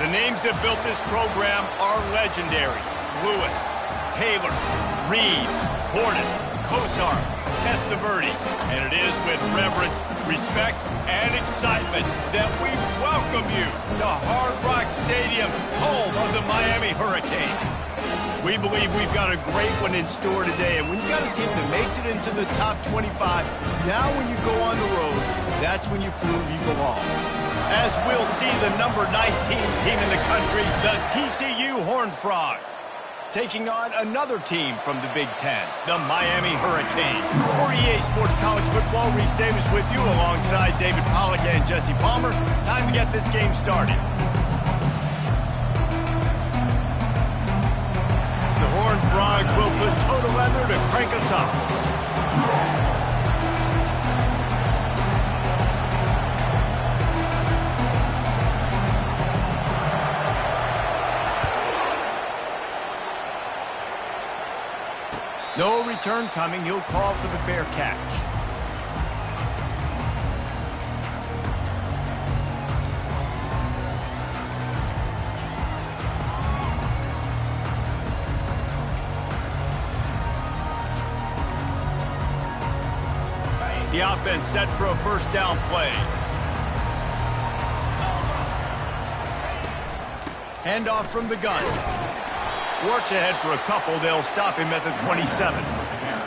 The names that built this program are legendary. Lewis, Taylor, Reed, Portis, Kosar, Testaverde. And it is with reverence, respect, and excitement that we welcome you to Hard Rock Stadium, home of the Miami Hurricanes. We believe we've got a great one in store today, and when you've got a team that makes it into the top 25, now when you go on the road, that's when you prove you belong. As we'll see the number 19 team in the country, the TCU Horned Frogs, taking on another team from the Big Ten, the Miami Hurricanes. For EA Sports College Football, Reese Davis with you alongside David Pollack and Jesse Palmer. Time to get this game started. The Horned Frogs will put total leather to crank us up. No return coming. He'll call for the fair catch. The offense set for a first down play. Handoff from the gun. Works ahead for a couple. They'll stop him at the 27.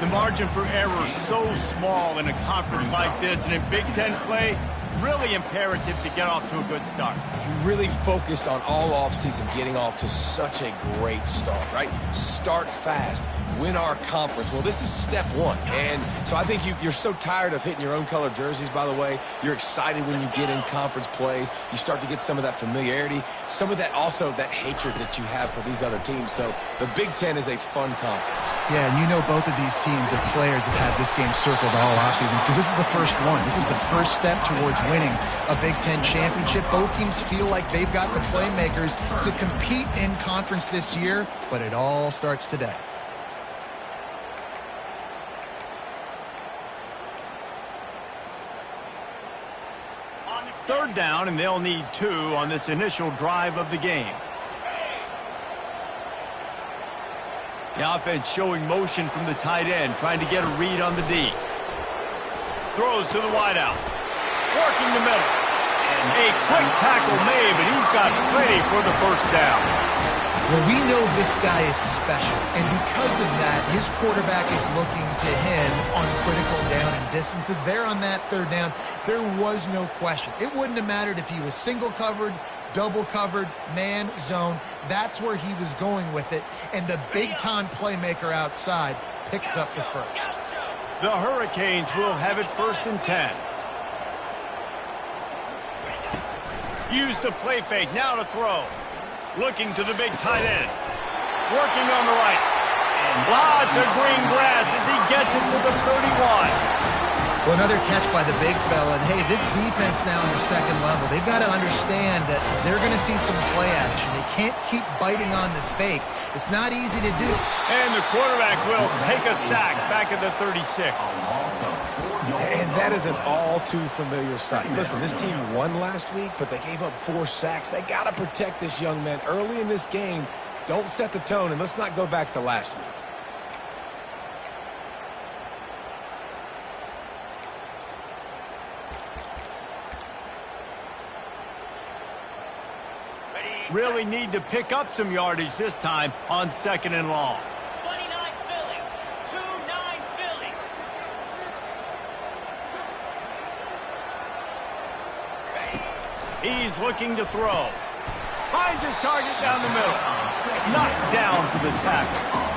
The margin for error is so small in a conference like this, and in Big Ten play, really imperative to get off to a good start. You really focus on all offseason getting off to such a great start, right? Start fast. Win our conference. Well, this is step one. And so I think you're so tired of hitting your own color jerseys, by the way. You're excited when you get in conference plays. You start to get some of that familiarity, some of that also that hatred that you have for these other teams. So the Big Ten is a fun conference. Yeah, and you know both of these teams, the players have had this game circled all offseason because this is the first one. This is the first step towards winning a Big Ten championship. Both teams feel like they've got the playmakers to compete in conference this year, but it all starts today. Third down, and they'll need 2 on this initial drive of the game. The offense showing motion from the tight end, trying to get a read on the D. Throws to the wideout. Working the middle. And a quick tackle made, but he's got plenty for the first down. Well, we know this guy is special, and because of that, his quarterback is looking to him on critical down and distances. There on that third down, there was no question. It wouldn't have mattered if he was single covered, double covered, man, zone. That's where he was going with it, and the big-time playmaker outside picks up the first. The Hurricanes will have it 1st and 10. Use the play fake, now to throw. Looking to the big tight end. Working on the right. And lots of green grass as he gets it to the 31. Well, another catch by the big fella. And, hey, this defense now in the second level, they've got to understand that they're going to see some play action. They can't keep biting on the fake. It's not easy to do. And the quarterback will take a sack back at the 36. And that is an all-too-familiar sight. Listen, this team won last week, but they gave up 4 sacks. They got to protect this young man early in this game. Don't set the tone, and let's not go back to last week. Really need to pick up some yardage this time on 2nd and long. 29 Philly. 2-9 Philly. He's looking to throw. Finds his target down the middle. Knocked down for the tackle.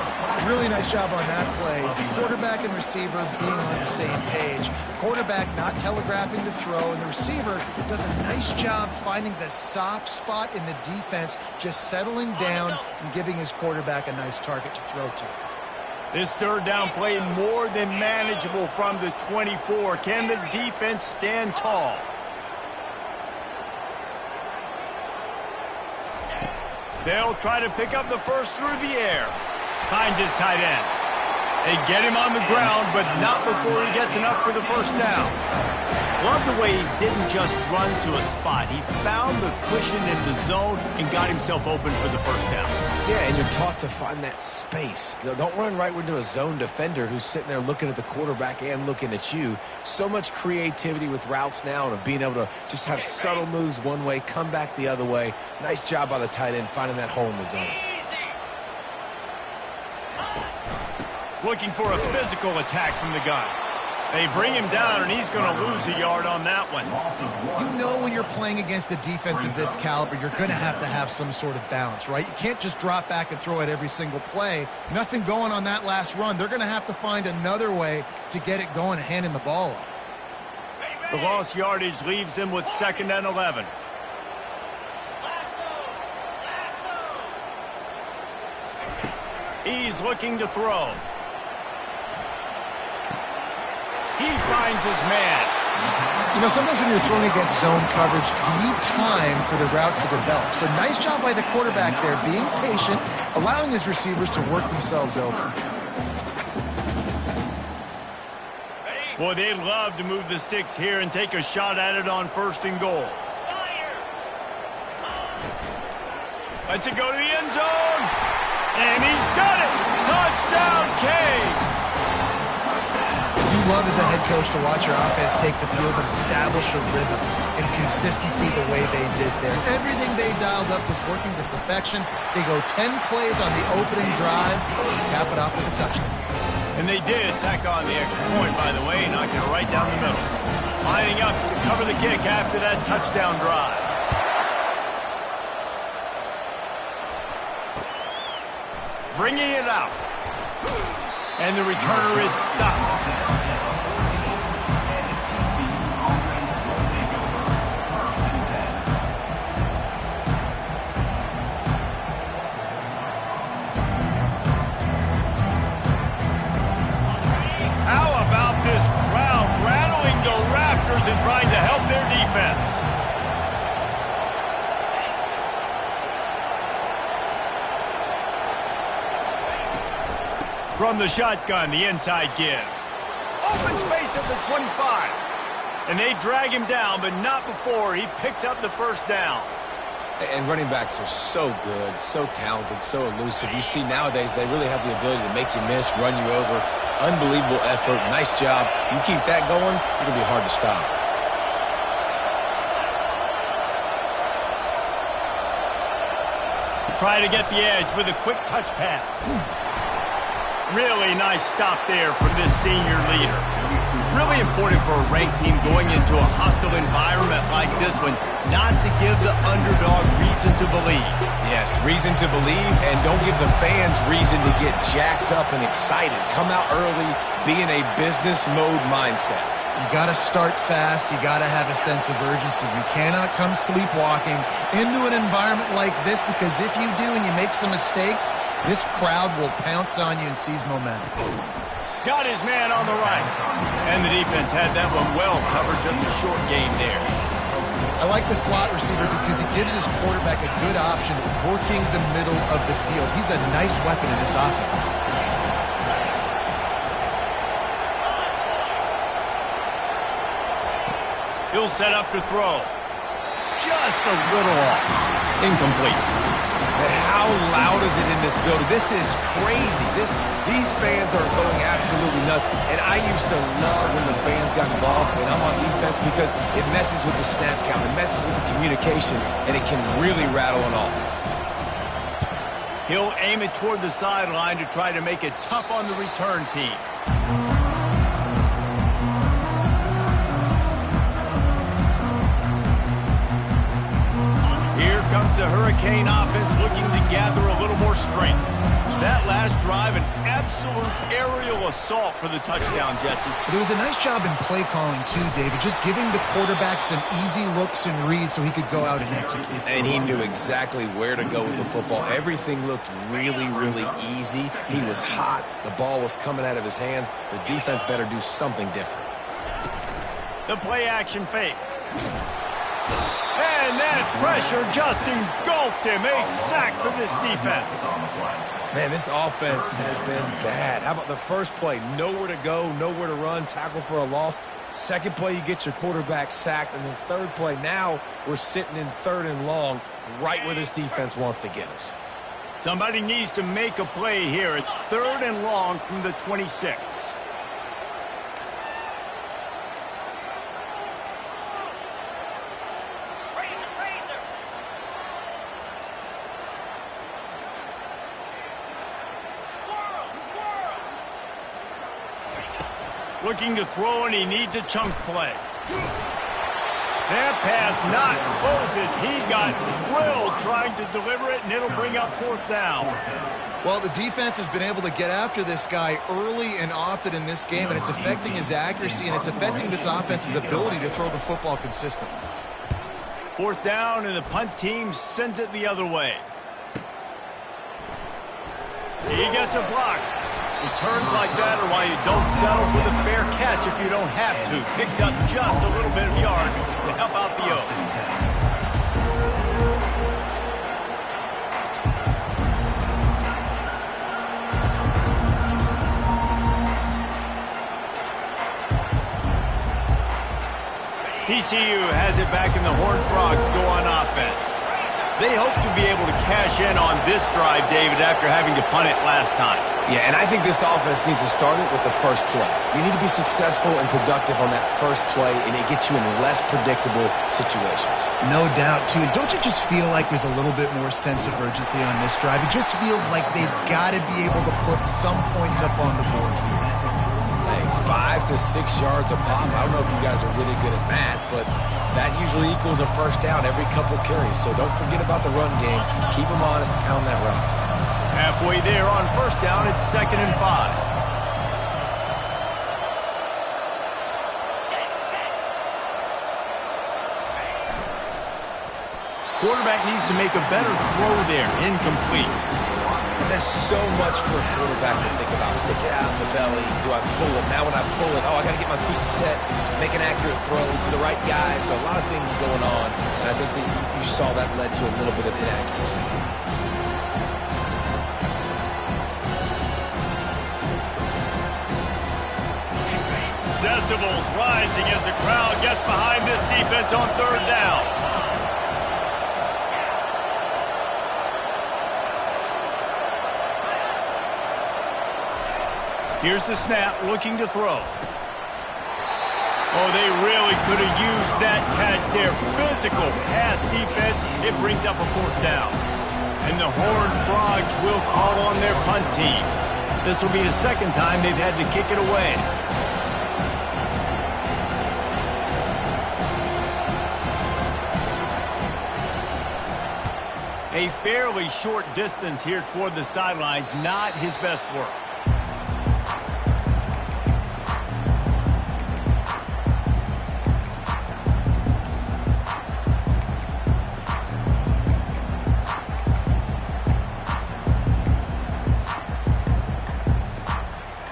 Really nice job on that play. Quarterback and receiver being on the same page. Quarterback not telegraphing the throw, and the receiver does a nice job finding the soft spot in the defense, just settling down and giving his quarterback a nice target to throw to. This third down play more than manageable from the 24. Can the defense stand tall? They'll try to pick up the first through the air. Finds his tight end. They get him on the ground, but not before he gets enough for the first down. Love the way he didn't just run to a spot. He found the cushion in the zone and got himself open for the first down. Yeah, and you're taught to find that space. Don't run right into a zone defender who's sitting there looking at the quarterback and looking at you. So much creativity with routes now and of being able to just have subtle moves one way, come back the other way. Nice job by the tight end finding that hole in the zone. Looking for a physical attack from the gun. They bring him down, and he's going to lose a yard on that one. You know when you're playing against a defense of this caliber, you're going to have some sort of balance, right? You can't just drop back and throw it every single play. Nothing going on that last run. They're going to have to find another way to get it going and handing the ball off. The lost yardage leaves them with 2nd and 11. He's looking to throw. He finds his man. You know, sometimes when you're throwing against zone coverage, you need time for the routes to develop. So nice job by the quarterback there, being patient, allowing his receivers to work themselves open. Boy, they'd love to move the sticks here and take a shot at it on 1st and goal. Let's it go to the end zone. And he's got it. Touchdown, Canes. You love as a head coach to watch your offense take the field and establish a rhythm and consistency the way they did there. Everything they dialed up was working to perfection. They go 10 plays on the opening drive, cap it off with a touchdown. And they did tack on the extra point, by the way, knocking it right down the middle. Lining up to cover the kick after that touchdown drive. Bringing it out. And the returner is stopped. How about this crowd rattling the rafters and trying to help their defense? From the shotgun, the inside give. Open space at the 25. And they drag him down, but not before he picks up the 1st down. And running backs are so good, so talented, so elusive. You see nowadays they really have the ability to make you miss, run you over. Unbelievable effort. Nice job. You keep that going, it's going to be hard to stop. Try to get the edge with a quick touch pass. Really nice stop there from this senior leader. Really important for a ranked team going into a hostile environment like this one, not to give the underdog reason to believe. Yes, reason to believe, and don't give the fans reason to get jacked up and excited. Come out early, be in a business mode mindset. You got to start fast. You got to have a sense of urgency. You cannot come sleepwalking into an environment like this, because if you do and you make some mistakes, this crowd will pounce on you and seize momentum. Got his man on the right. And the defense had that one well covered, just a short game there. I like the slot receiver because he gives his quarterback a good option working the middle of the field. He's a nice weapon in this offense. He'll set up to throw. Just a little off. Incomplete. And how loud is it in this building? This is crazy. These fans are going absolutely nuts. And I used to love when the fans got involved and I'm on defense, because it messes with the snap count, it messes with the communication, and it can really rattle an offense. He'll aim it toward the sideline to try to make it tough on the return team. Here comes the Hurricane offense looking to gather a little more strength. That last drive, an absolute aerial assault for the touchdown, Jesse. But it was a nice job in play calling too, David, just giving the quarterback some easy looks and reads so he could go out and execute. And he knew exactly where to go with the football. Everything looked really, really easy. He was hot. The ball was coming out of his hands. The defense better do something different. The play action fake. And that pressure just engulfed him. A sack for this defense. Man, this offense has been bad. How about the first play? Nowhere to go, nowhere to run, tackle for a loss. Second play, you get your quarterback sacked. And the third play, now we're sitting in 3rd and long, right where this defense wants to get us. Somebody needs to make a play here. It's 3rd and long from the 26. Looking to throw, and he needs a chunk play. That pass not Moses. He got drilled trying to deliver it, and it'll bring up 4th down. Well, the defense has been able to get after this guy early and often in this game, and it's affecting his accuracy, and it's affecting this offense's ability to throw the football consistently. 4th down, and the punt team sends it the other way. He gets a block. Returns like that are why you don't settle for the fair catch if you don't have to. Picks up just a little bit of yards to help out the Oaks. TCU has it back in the Horned Frogs go on offense. They hope to be able to cash in on this drive, David, after having to punt it last time. Yeah, and I think this offense needs to start it with the first play. You need to be successful and productive on that first play, and it gets you in less predictable situations. No doubt, too. Don't you just feel like there's a little bit more sense of urgency on this drive? It just feels like they've got to be able to put some points up on the board here. Hey, 5 to 6 yards a pop. I don't know if you guys are really good at math, but that usually equals a first down every couple carries. So don't forget about the run game. Keep them honest, pound that rock. Halfway there on 1st down, it's 2nd and 5. Quarterback needs to make a better throw there. Incomplete. And there's so much for a quarterback to think about. Stick it out in the belly. Do I pull it? Now when I pull it, I got to get my feet set, make an accurate throw to the right guy. So a lot of things going on. And I think that you saw that led to a little bit of inaccuracy. Decibels rising as the crowd gets behind this defense on 3rd down. Here's the snap, looking to throw. Oh, they really could have used that catch there. Physical pass defense. It brings up a 4th down. And the Horned Frogs will call on their punt team. This will be the 2nd time they've had to kick it away. A fairly short distance here toward the sidelines, not his best work.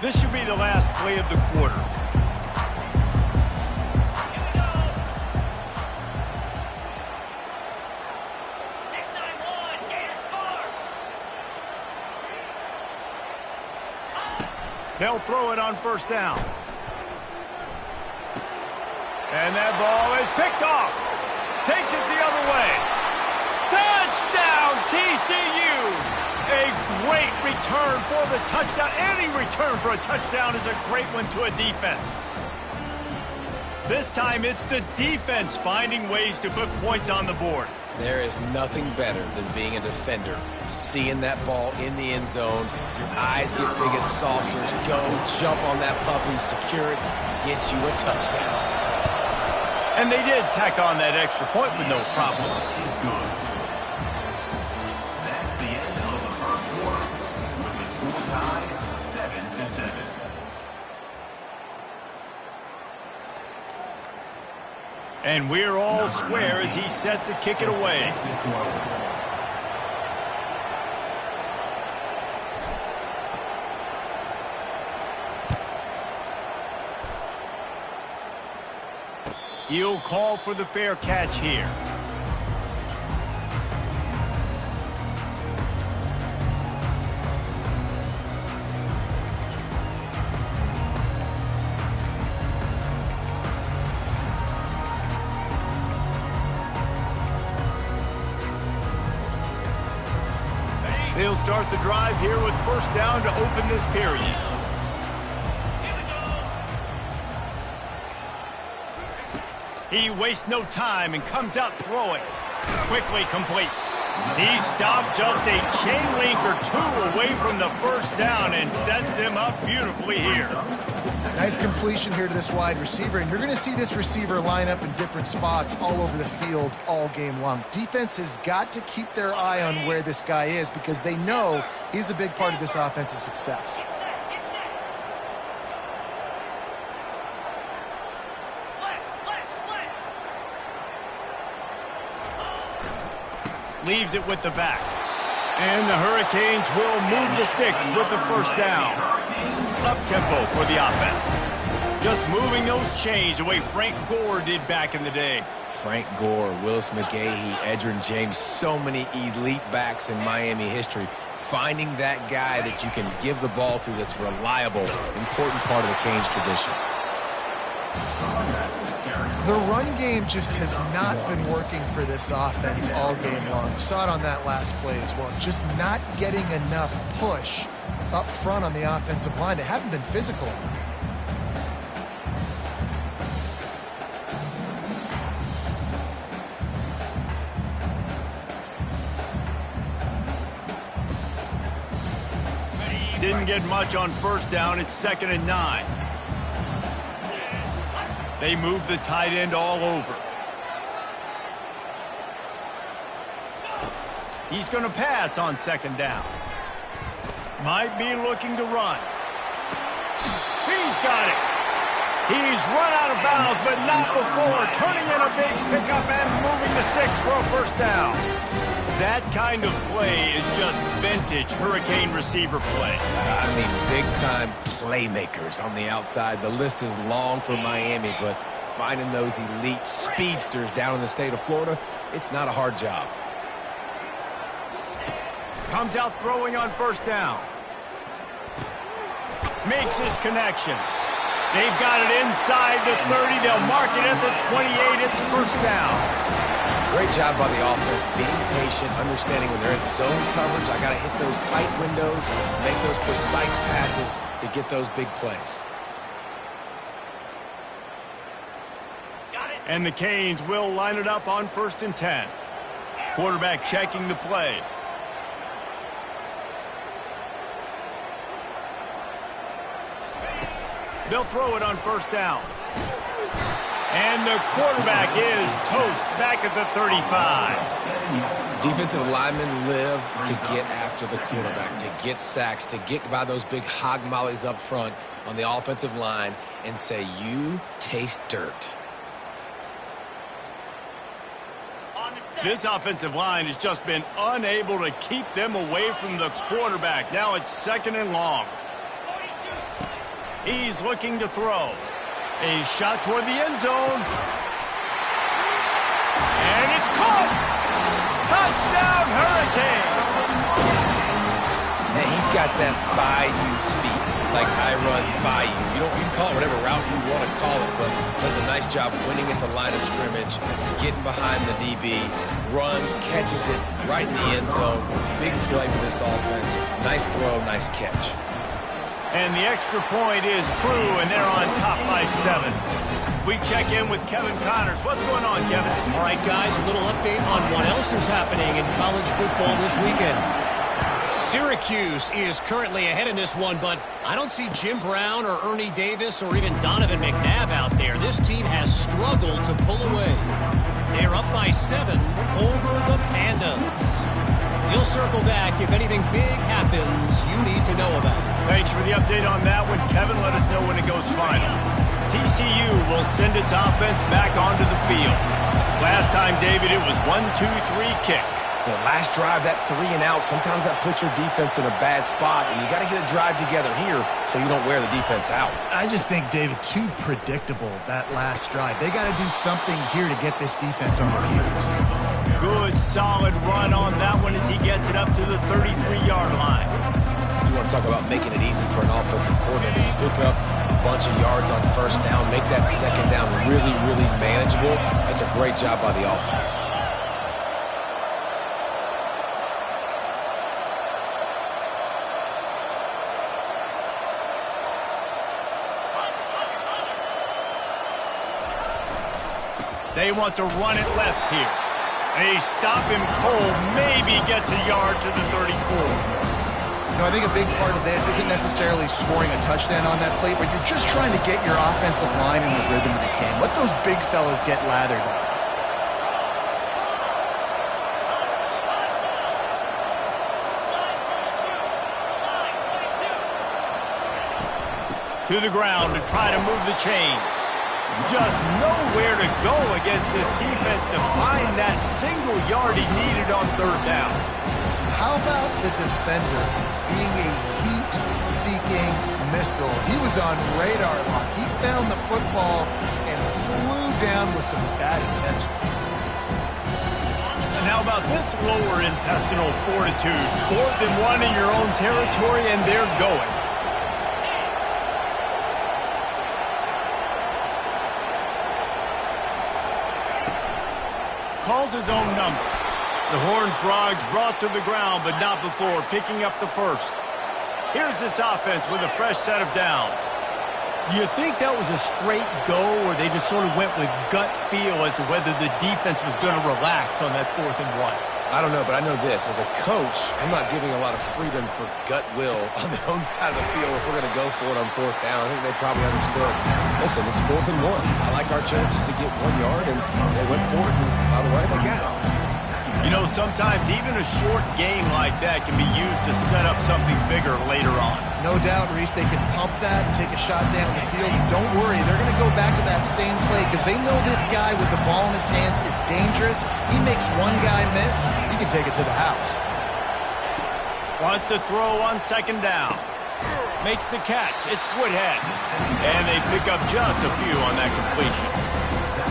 This should be the last play of the quarter. They'll throw it on 1st down. And that ball is picked off. Takes it the other way. Touchdown, TCU! A great return for the touchdown. Any return for a touchdown is a great one to a defense. This time it's the defense finding ways to put points on the board. There is nothing better than being a defender, seeing that ball in the end zone, your eyes get big as saucers, go, jump on that puppy, secure it, get you a touchdown. And they did tack on that extra point with no problem. That's the end of the 1st quarter, with the score tied 7-7. And we're all square as he's set to kick it away. He'll call for the fair catch here. He'll start the drive here with first down to open this period. He wastes no time and comes out throwing. Quickly complete. He stopped just a chain link or two away from the first down and sets them up beautifully here. Nice completion here to this wide receiver, and you're going to see this receiver line up in different spots all over the field all game long. Defense has got to keep their eye on where this guy is because they know he's a big part of this offense's success. Leaves it with the back. And the Hurricanes will move the sticks with the first down. Up-tempo for the offense. Just moving those chains the way Frank Gore did back in the day. Frank Gore, Willis McGahee, Edgerrin James, so many elite backs in Miami history. Finding that guy that you can give the ball to that's reliable, important part of the Canes tradition. The run game just has not been working for this offense all game long. You saw it on that last play as well. Just not getting enough push up front on the offensive line. They haven't been physical. Didn't get much on first down. It's 2nd and 9. They move the tight end all over. He's going to pass on 2nd down. Might be looking to run. He's got it. He's run out of bounds, but not before turning in a big pickup and moving the sticks for a first down. That kind of play is just vintage Hurricane receiver play. I mean, big-time playmakers on the outside. The list is long for Miami, but finding those elite speedsters down in the state of Florida, it's not a hard job. Comes out throwing on first down. Makes his connection. They've got it inside the 30. They'll mark it at the 28. It's first down. Great job by the offense, being patient, understanding when they're in zone coverage. I got to hit those tight windows, make those precise passes to get those big plays. And the Canes will line it up on 1st and 10. Quarterback checking the play. They'll throw it on first down. And the quarterback is toast back at the 35. Defensive linemen live to get after the quarterback, to get sacks, to get by those big hog mollies up front on the offensive line and say, you taste dirt. This offensive line has just been unable to keep them away from the quarterback. Now it's 2nd and long. He's looking to throw. A shot toward the end zone. And it's caught! Touchdown, Hurricane! And he's got that bayou speed, like I run bayou. You can call it whatever route you want to call it, but does a nice job winning at the line of scrimmage, getting behind the DB, runs, catches it right in the end zone. Big play for this offense. Nice throw, nice catch. And the extra point is true, and they're on top by 7. We check in with Kevin Connors. What's going on, Kevin? All right, guys, a little update on what else is happening in college football this weekend. Syracuse is currently ahead in this one, but I don't see Jim Brown or Ernie Davis or even Donovan McNabb out there. This team has struggled to pull away. They're up by 7 over the Pandas. You'll circle back if anything big happens you need to know about. Thanks for the update on that one, Kevin. Let us know when it goes final. TCU will send its offense back onto the field. Last time, David, it was 1-2-3 kick. The last drive, that 3 and out, sometimes that puts your defense in a bad spot, and you got to get a drive together here so you don't wear the defense out. I just think, David, too predictable, that last drive. They got to do something here to get this defense on their heels. Good, solid run on that one as he gets it up to the 33-yard line. You want to talk about making it easy for an offensive coordinator. You pick up a bunch of yards on first down, make that second down really, really manageable. That's a great job by the offense. They want to run it left here. They stop him cold, maybe gets a yard to the 34. You know, I think a big part of this isn't necessarily scoring a touchdown on that play, but you're just trying to get your offensive line in the rhythm of the game. Let those big fellas get lathered up. To the ground to try to move the chains. Just nowhere to go against this defense to find that single yard he needed on third down. How about the defender being a heat-seeking missile? He was on radar lock. He found the football and flew down with some bad intentions. And how about this lower intestinal fortitude? 4th and 1 in your own territory, and they're going. Calls his own number. The Horned Frogs brought to the ground, but not before picking up the first. Here's this offense with a fresh set of downs. Do you think that was a straight go, or they just sort of went with gut feel as to whether the defense was going to relax on that 4th and 1? I don't know, but I know this. As a coach, I'm not giving a lot of freedom for gut will on their own side of the field if we're going to go for it on 4th down. I think they probably understood. Listen, it's 4th and 1. I like our chances to get 1 yard, and they went for it, and by the way, they got it. You know, sometimes even a short game like that can be used to set up something bigger later on. No doubt, Reese, they can pump that and take a shot down the field. And don't worry, they're going to go back to that same play because they know this guy with the ball in his hands is dangerous. He makes one guy miss, he can take it to the house. Wants to throw on 2nd down. Makes the catch. It's Woodhead. And they pick up just a few on that completion.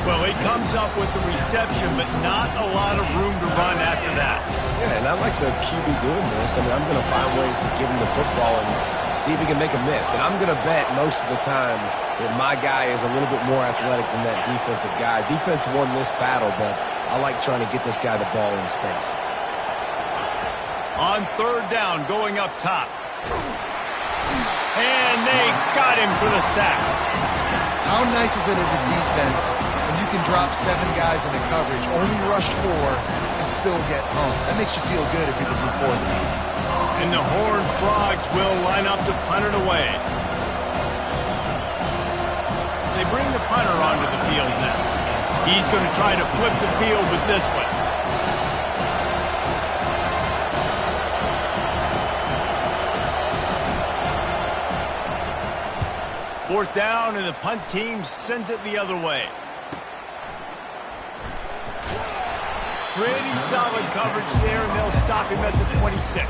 Well, he comes up with the reception, but not a lot of room to run after that. Yeah, and I like the QB doing this. I mean, I'm going to find ways to give him the football and see if he can make a miss. And I'm going to bet most of the time that my guy is a little bit more athletic than that defensive guy. Defense won this battle, but I like trying to get this guy the ball in space. On 3rd down, going up top. And they got him for the sack. How nice is it as a defense when you can drop 7 guys into coverage, only rush 4, and still get home? That makes you feel good if you're the D coordinator. And the Horned Frogs will line up to punt it away. They bring the punter onto the field now. He's going to try to flip the field with this one. Fourth down, and the punt team sends it the other way. Pretty solid coverage there, and they'll stop him at the 26.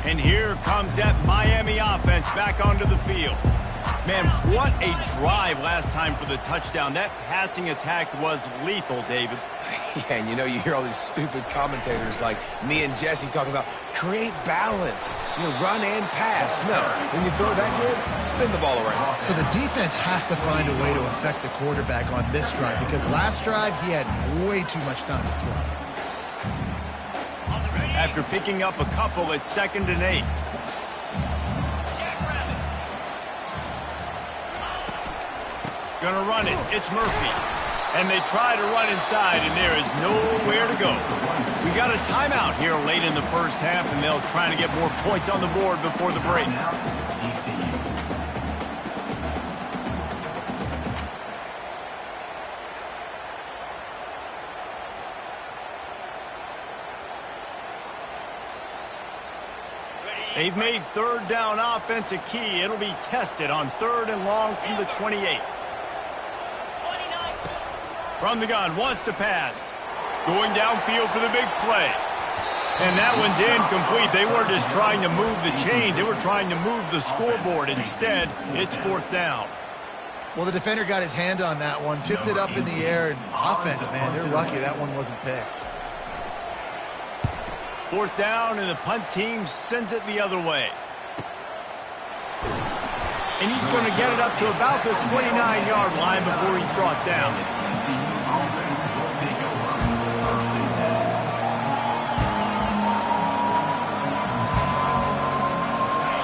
And here comes that Miami offense back onto the field. Man, what a drive last time for the touchdown. That passing attack was lethal, David. Yeah, and you know, you hear all these stupid commentators like me and Jesse talking about create balance, you know, run and pass. No, when you throw that good, spin the ball around. So the defense has to find a way to affect the quarterback on this drive because last drive he had way too much time to throw. After picking up a couple, it's 2nd and 8. Gonna run it. It's Murphy. And they try to run inside, and there is nowhere to go. We got a timeout here late in the first half, and they'll try to get more points on the board before the break. They've made 3rd down offense a key. It'll be tested on 3rd and long from the 28. From the gun, wants to pass. Going downfield for the big play. And that one's incomplete. They weren't just trying to move the chains. They were trying to move the scoreboard. Instead, it's 4th down. Well, the defender got his hand on that one, tipped it up in the air, and offense, man, they're lucky that one wasn't picked. 4th down, and the punt team sends it the other way. And he's going to get it up to about the 29-yard line before he's brought down.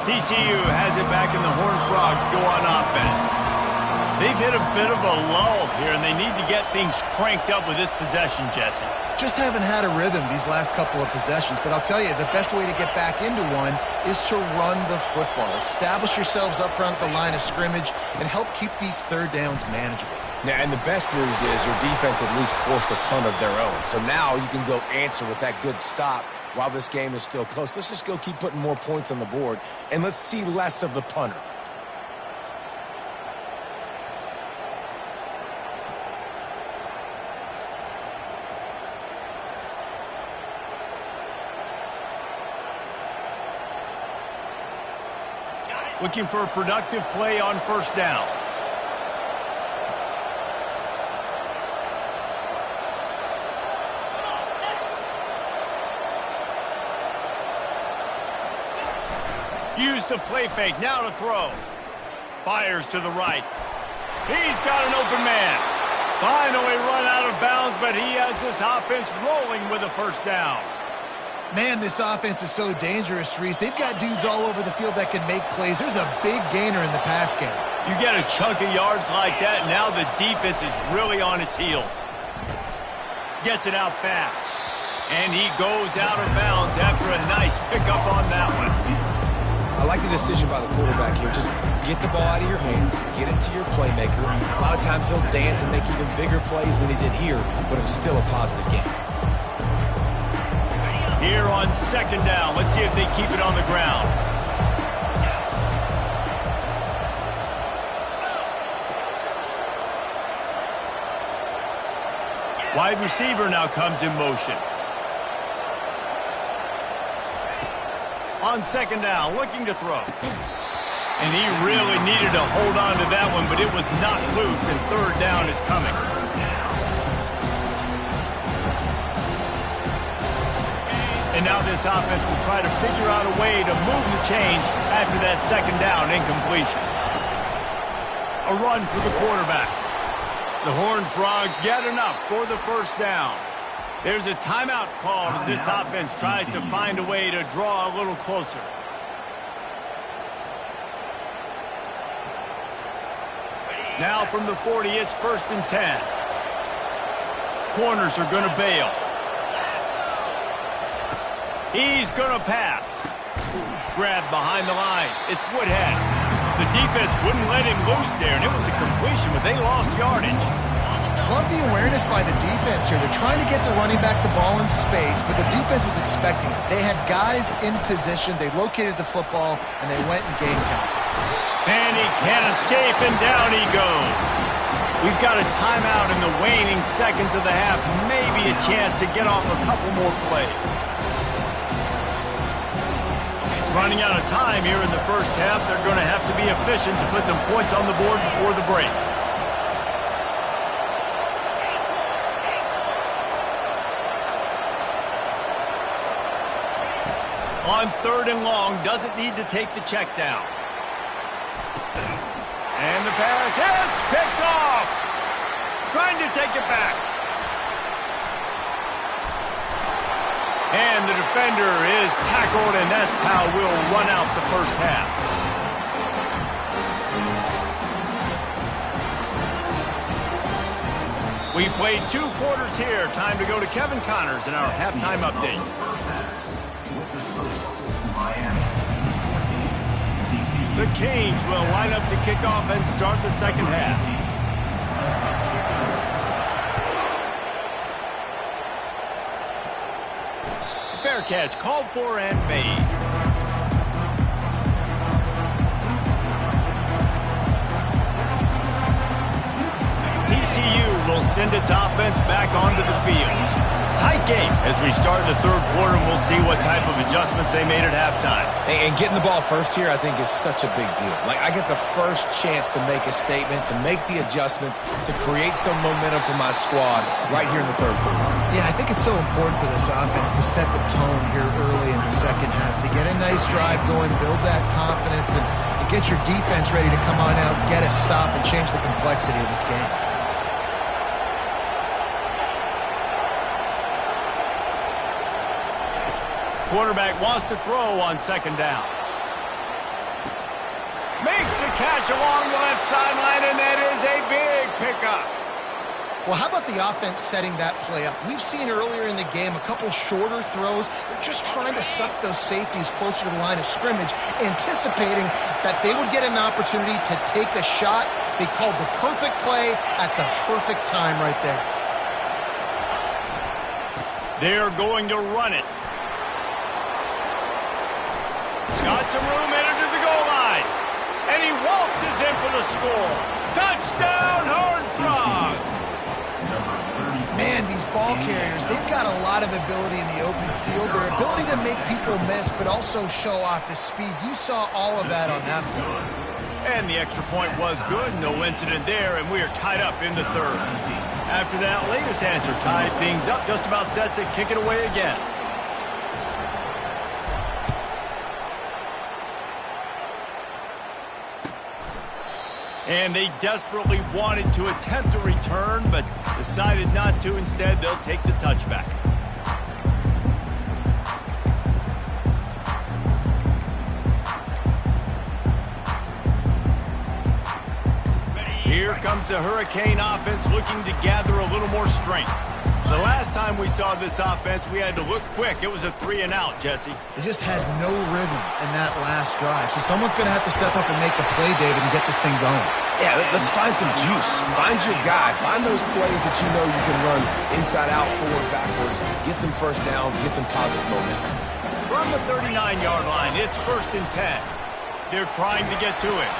TCU has it back in the Horned Frog quarterbacks go on offense. They've hit a bit of a lull here, and they need to get things cranked up with this possession, Jesse. Just haven't had a rhythm these last couple of possessions, but I'll tell you, the best way to get back into one is to run the football. Establish yourselves up front at the line of scrimmage and help keep these third downs manageable. Yeah, and the best news is your defense at least forced a punt of their own. So now you can go answer with that good stop while this game is still close. Let's just go keep putting more points on the board, and let's see less of the punter. Looking for a productive play on first down. Use the play fake, now to throw. Fires to the right. He's got an open man. Finally run out of bounds, but he has this offense rolling with a first down. Man, this offense is so dangerous, Reese. They've got dudes all over the field that can make plays. There's a big gainer in the pass game. You get a chunk of yards like that, now the defense is really on its heels. Gets it out fast. And he goes out of bounds after a nice pickup on that one. I like the decision by the quarterback here. Just get the ball out of your hands, get it to your playmaker. A lot of times he'll dance and make even bigger plays than he did here, but it was still a positive game. Here on second down, let's see if they keep it on the ground. Wide receiver now comes in motion. On second down, looking to throw. And he really needed to hold on to that one, but it was not loose, and third down is coming. And now this offense will try to figure out a way to move the chains after that second down incompletion. A run for the quarterback. The Horned Frogs get enough for the first down. There's a timeout called as this offense tries to find a way to draw a little closer. Now from the 40, it's 1st and 10. Corners are going to bail. He's going to pass. Grab behind the line. It's Woodhead. The defense wouldn't let him loose there, and it was a completion, but they lost yardage. Love the awareness by the defense here. They're trying to get the running back the ball in space, but the defense was expecting it. They had guys in position. They located the football, and they went and game time. And he can't escape, and down he goes. We've got a timeout in the waning seconds of the half. Maybe a chance to get off a couple more plays. Running out of time here in the first half. They're going to have to be efficient to put some points on the board before the break. On 3rd and long, doesn't need to take the check down. And the pass hits, picked off. Trying to take it back. And the defender is tackled, and that's how we'll run out the first half. We played 2 quarters here. Time to go to Kevin Connors in our halftime update. The Canes will line up to kick off and start the second half. Fair catch called for and made. TCU will send its offense back onto the field. Tight game as we start the 3rd quarter, and we'll see what type of adjustments they made at halftime. And getting the ball first here, I think, is such a big deal. Like, I get the first chance to make a statement, to make the adjustments, to create some momentum for my squad right here in the 3rd quarter. Yeah, I think it's so important for this offense to set the tone here early in the second half, to get a nice drive going, build that confidence, and get your defense ready to come on out, get a stop, and change the complexity of this game. Quarterback wants to throw on second down. Makes the catch. catch along the left sideline, and that is a big pickup. Well, how about the offense setting that play up? We've seen earlier in the game a couple shorter throws. They're just trying to suck those safeties closer to the line of scrimmage, anticipating that they would get an opportunity to take a shot. They called the perfect play at the perfect time right there. They're going to run it. Got some room into the goal line. And he waltzes in for the score. Touchdown, Horned Frogs! Man, these ball carriers, they've got a lot of ability in the open field. Their ability to make people miss, but also show off the speed. You saw all of that on that play. And the extra point was good. No incident there, and we are tied up in the third. After that latest answer tied things up, just about set to kick it away again. And they desperately wanted to attempt a return, but decided not to. Instead, they'll take the touchback. Here comes the Hurricane offense looking to gather a little more strength. The last time we saw this offense, we had to look quick. It was a 3-and-out, Jesse. They just had no rhythm in that last drive. So someone's going to have to step up and make a play, David, and get this thing going. Yeah, let's find some juice. Find your guy. Find those plays that you know you can run inside out, forward, backwards. Get some first downs. Get some positive momentum. From the 39-yard line, it's 1st and 10. They're trying to get to it.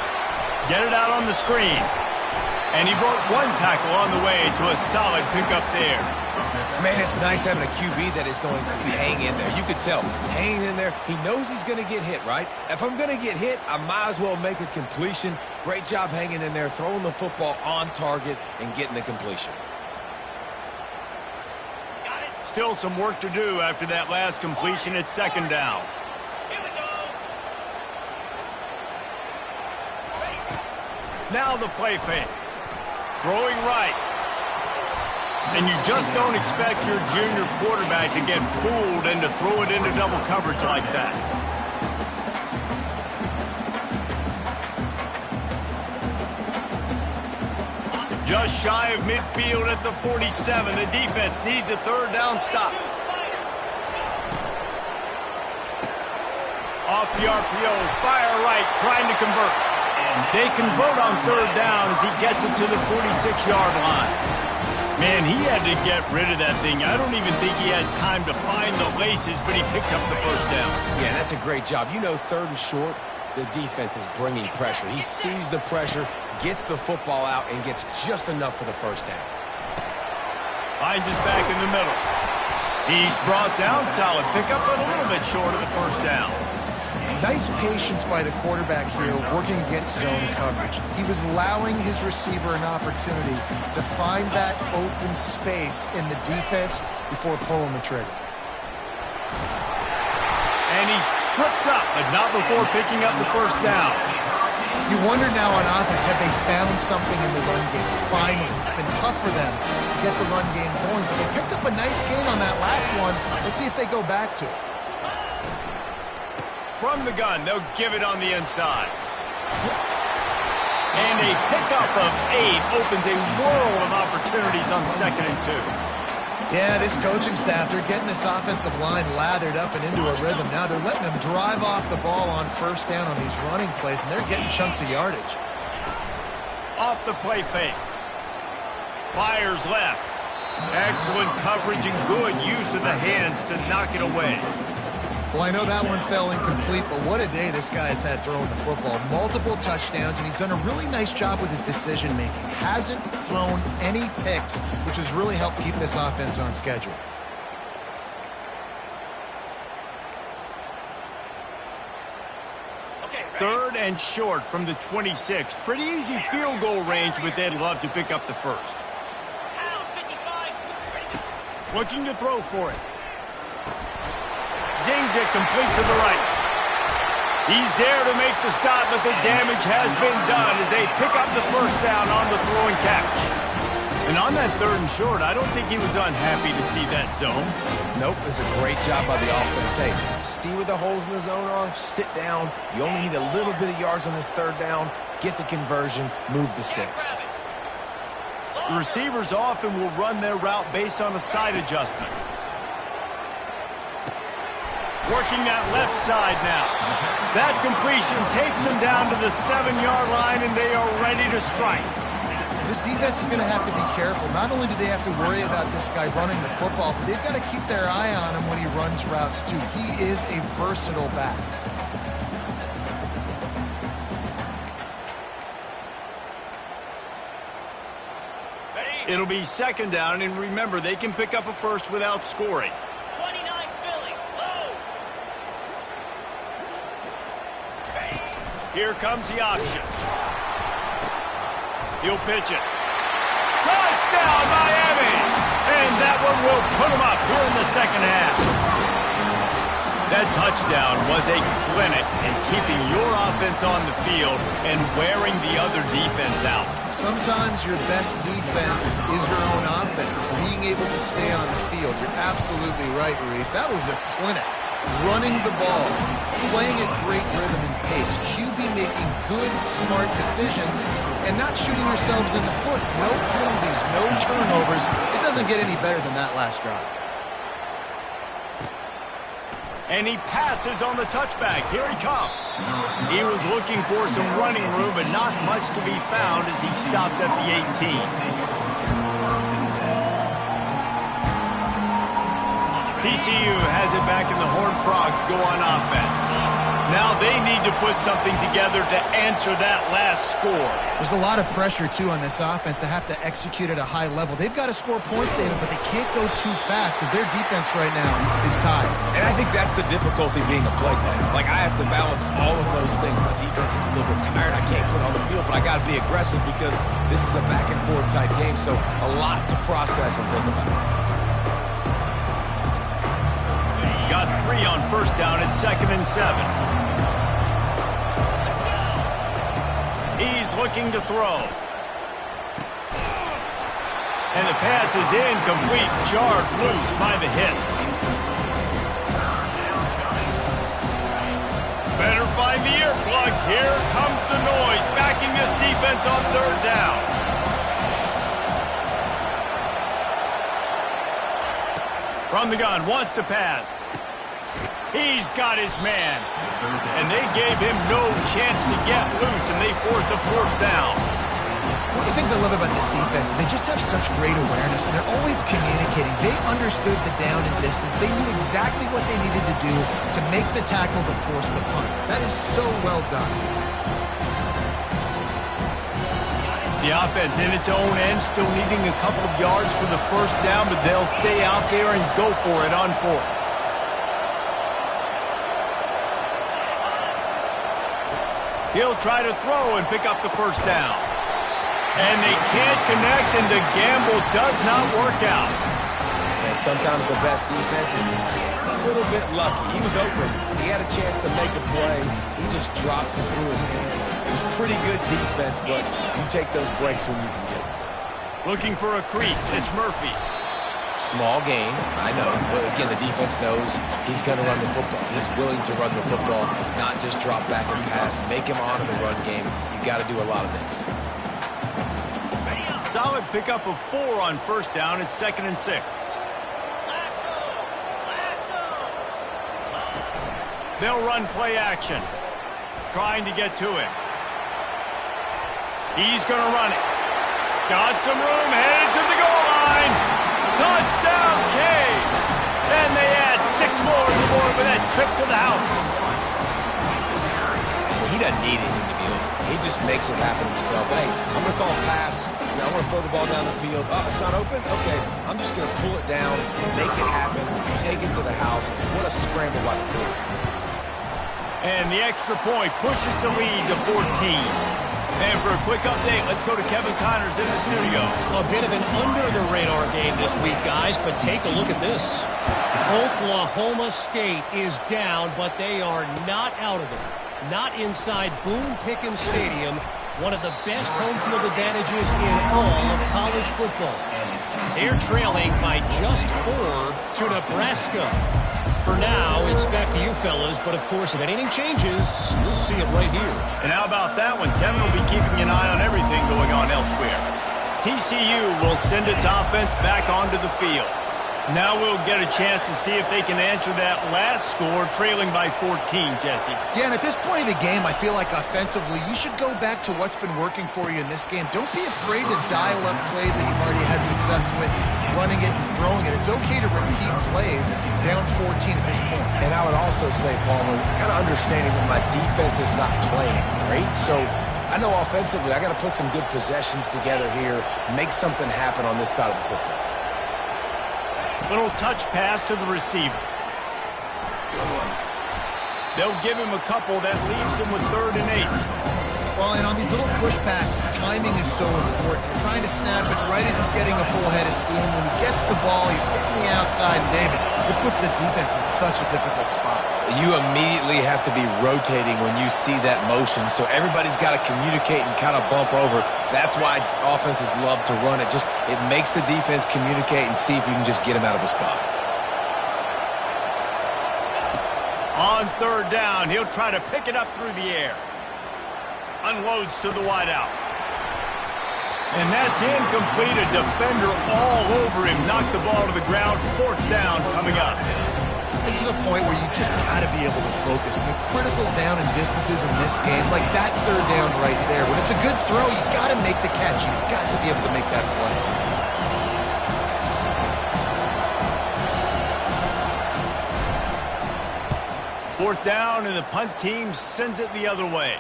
Get it out on the screen. And he broke one tackle on the way to a solid pickup there. Man, it's nice having a QB that is going to hang in there. You could tell, hanging in there. He knows he's going to get hit, right? If I'm going to get hit, I might as well make a completion. Great job hanging in there, throwing the football on target, and getting the completion. Still some work to do after that last completion. It's 2nd down. Here we go. Now the play fake. Throwing right. And you just don't expect your junior quarterback to get fooled and to throw it into double coverage like that. Just shy of midfield at the 47. The defense needs a 3rd down stop. Off the RPO, fire right, trying to convert. They convert on 3rd down as he gets it to the 46-yard line. Man, he had to get rid of that thing. I don't even think he had time to find the laces, but he picks up the 1st down. Yeah, that's a great job. You know, 3rd and short, the defense is bringing pressure. He sees the pressure, gets the football out, and gets just enough for the 1st down. Finds his back in the middle. He's brought down. Solid pickup, but a little bit short of the 1st down. Nice patience by the quarterback here working against zone coverage. He was allowing his receiver an opportunity to find that open space in the defense before pulling the trigger. And he's tripped up, but not before picking up the 1st down. You wonder now on offense, have they found something in the run game? Finally, it's been tough for them to get the run game going, but they picked up a nice gain on that last one. Let's see if they go back to it. From the gun, they'll give it on the inside. And a pickup of 8 opens a world of opportunities on 2nd and 2. Yeah, this coaching staff, they're getting this offensive line lathered up and into a rhythm. Now they're letting them drive off the ball on 1st down on these running plays, and they're getting chunks of yardage. Off the play fake. Fires left. Excellent coverage and good use of the hands to knock it away. Well, I know that one fell incomplete, but what a day this guy has had throwing the football. Multiple touchdowns, and he's done a really nice job with his decision-making. Hasn't thrown any picks, which has really helped keep this offense on schedule. Okay, ready? 3rd and short from the 26. Pretty easy field goal range, but they'd love to pick up the 1st. Out, 55. Looking to throw for it. Zings it complete to the right. He's there to make the stop, but the damage has been done as they pick up the 1st down on the throwing catch. And on that 3rd and short, I don't think he was unhappy to see that zone. Nope, it was a great job by the offense. Hey, see where the holes in the zone are? Sit down. You only need a little bit of yards on this 3rd down. Get the conversion, move the sticks. The receivers often will run their route based on a side adjustment. Working that left side now. That completion takes them down to the 7-yard line, and they are ready to strike. This defense is going to have to be careful. Not only do they have to worry about this guy running the football, but they've got to keep their eye on him when he runs routes, too. He is a versatile back. It'll be 2nd down, and remember, they can pick up a first without scoring. 29 Philly. Low. Here comes the option. He'll pitch it. Touchdown, Miami! And that one will put them up here in the 2nd half. That touchdown was a clinic in keeping your offense on the field and wearing the other defense out. Sometimes your best defense is your own offense, being able to stay on the field. You're absolutely right, Reese. That was a clinic. Running the ball, playing at great rhythm and pace, QB making good, smart decisions, and not shooting yourselves in the foot. No penalties, no turnovers. It doesn't get any better than that last drive. And he passes on the touchback. Here he comes. He was looking for some running room, but not much to be found as he stopped at the 18. TCU has it back in the Horned Frogs go on offense. Now they need to put something together to answer that last score. There's a lot of pressure, too, on this offense to have to execute at a high level. They've got to score points, David, but they can't go too fast because their defense right now is tied. And I think that's the difficulty being a play caller. Like, I have to balance all of those things. My defense is a little bit tired. I can't put on the field, but I got to be aggressive because this is a back-and-forth type game, so a lot to process and think about. Got 3 on 1st down at 2nd and 7. He's looking to throw. And the pass is incomplete, jarred loose by the hit. Better find the earplugs. Here comes the noise, backing this defense on 3rd down. From the gun, wants to pass. He's got his man. And they gave him no chance to get loose, and they force a 4th down. One of the things I love about this defense is they just have such great awareness, and they're always communicating. They understood the down and distance. They knew exactly what they needed to do to make the tackle to force the punt. That is so well done. The offense in its own end, still needing a couple of yards for the 1st down, but they'll stay out there and go for it on 4th. He'll try to throw and pick up the 1st down. And they can't connect, and the gamble does not work out. And sometimes the best defense is a little bit lucky. He was open. He had a chance to make a play. He just drops it through his hand. It was pretty good defense, but you take those breaks when you can get them. Looking for a crease. It's Murphy. Small gain, I know, but again, the defense knows he's going to run the football. He's willing to run the football, not just drop back and pass, make him honor the run game. You got to do a lot of this. Solid pickup of 4 on 1st down. It's 2nd and 6. They'll run play action, trying to get to him. He's going to run it. Got some room, headed to the goal line. Touchdown, Cade! And they add 6 more on the board with that trip to the house. He doesn't need anything to be open. He just makes it happen himself. Hey, I'm going to call a pass. I'm going to throw the ball down the field. Oh, it's not open? Okay. I'm just going to pull it down, make it happen, take it to the house. What a scramble by the quarterback. And the extra point pushes the lead to 14. And for a quick update, let's go to Kevin Connors in the studio. A bit of an under-the-radar game this week, guys, but take a look at this. Oklahoma State is down, but they are not out of it. Not inside Boone Pickens Stadium. one of the best home field advantages in all of college football. They're trailing by just 4 to Nebraska. For now, it's back to you fellas, but of course, if anything changes, you'll see it right here. And how about that one? Kevin will be keeping an eye on everything going on elsewhere. TCU will send its offense back onto the field. Now we'll get a chance to see if they can answer that last score, trailing by 14, Jesse. Yeah, and at this point in the game, I feel like offensively, you should go back to what's been working for you in this game. Don't be afraid to dial up plays that you've already had success with, running it and throwing it. It's okay to repeat plays down 14 at this point. And I would also say, Palmer, kind of understanding that my defense is not playing great, so I know offensively I got to put some good possessions together here, make something happen on this side of the football. Little touch pass to the receiver. They'll give him a couple. That leaves him with 3rd and 8. Well, and on these little push passes, timing is so important. You're trying to snap it right as he's getting a full head of steam. When he gets the ball, he's hitting the outside. And David, it puts the defense in such a difficult spot. You immediately have to be rotating when you see that motion, so everybody's got to communicate and kind of bump over. That's why offenses love to run it. It makes the defense communicate and see if you can just get him out of a spot. On 3rd down, he'll try to pick it up through the air. Unloads to the wideout. And that's incomplete. A defender all over him. Knocked the ball to the ground. 4th down coming up. This is a point where you just got to be able to focus. And the critical down and distances in this game, like that 3rd down right there, when it's a good throw, you got to make the catch. You've got to be able to make that play. Fourth down, and the punt team sends it the other way.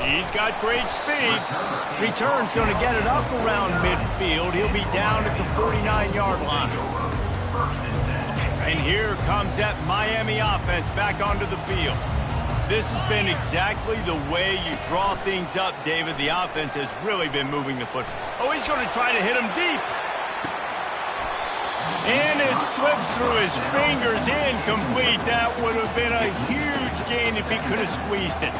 He's got great speed. Return's going to get it up around midfield. He'll be down at the 49-yard line. And here comes that Miami offense back onto the field. This has been exactly the way you draw things up, David. The offense has really been moving the football. Oh, he's going to try to hit him deep. And it slips through his fingers, incomplete. That would have been a huge gain if he could have squeezed it.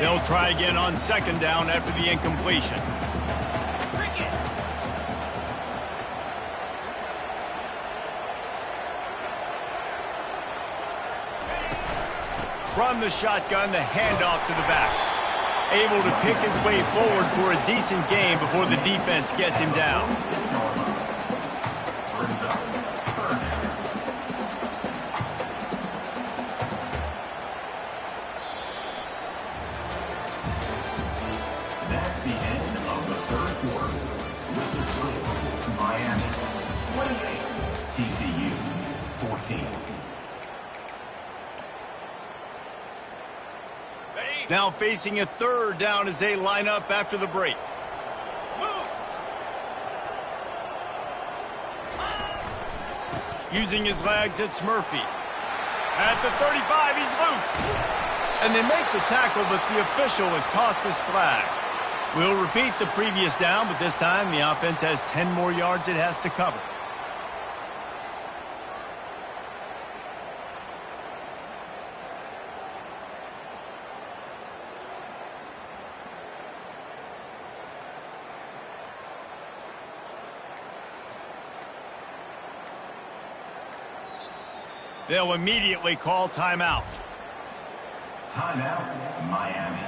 They'll try again on 2nd down after the incompletion. From the shotgun, the handoff to the back. Able to pick his way forward for a decent gain before the defense gets him down. That's the end of the 3rd quarter. With the score, Miami 28, TCU 14. Now facing a 3rd down as they line up after the break. Moves. Using his legs, it's Murphy. At the 35, he's loose. And they make the tackle, but the official has tossed his flag. We'll repeat the previous down, but this time the offense has 10 more yards it has to cover. They'll immediately call timeout. Timeout, Miami.